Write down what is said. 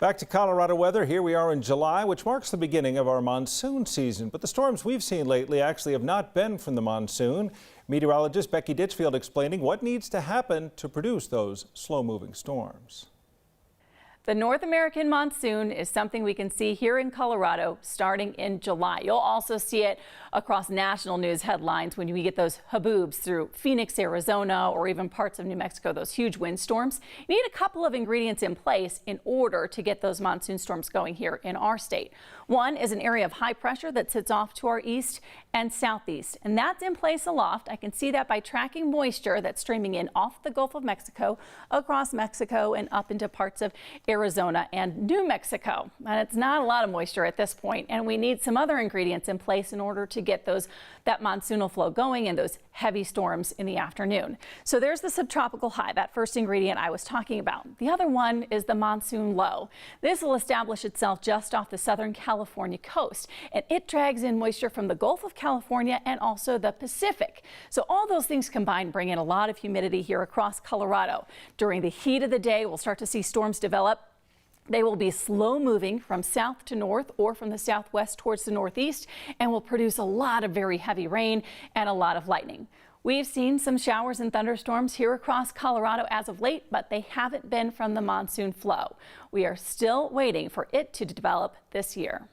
Back to Colorado weather. Here we are in July, which marks the beginning of our monsoon season. But the storms we've seen lately actually have not been from the monsoon. Meteorologist Becky Ditchfield explaining what needs to happen to produce those slow-moving storms. The North American monsoon is something we can see here in Colorado starting in July. You'll also see it across national news headlines when we get those haboobs through Phoenix, Arizona, or even parts of New Mexico, those huge windstorms. You need a couple of ingredients in place in order to get those monsoon storms going here in our state. One is an area of high pressure that sits off to our east and southeast, and that's in place aloft. I can see that by tracking moisture that's streaming in off the Gulf of Mexico, across Mexico, and up into parts of Arizona and New Mexico. And it's not a lot of moisture at this point, and we need some other ingredients in place in order to get that monsoonal flow going and those heavy storms in the afternoon. So there's the subtropical high, that first ingredient I was talking about. The other one is the monsoon low. This will establish itself just off the southern California coast, and it drags in moisture from the Gulf of California and also the Pacific. So all those things combined bring in a lot of humidity here across Colorado. During the heat of the day, we'll start to see storms develop. They will be slow moving from south to north or from the southwest towards the northeast and will produce a lot of very heavy rain and a lot of lightning. We've seen some showers and thunderstorms here across Colorado as of late, but they haven't been from the monsoon flow. We are still waiting for it to develop this year.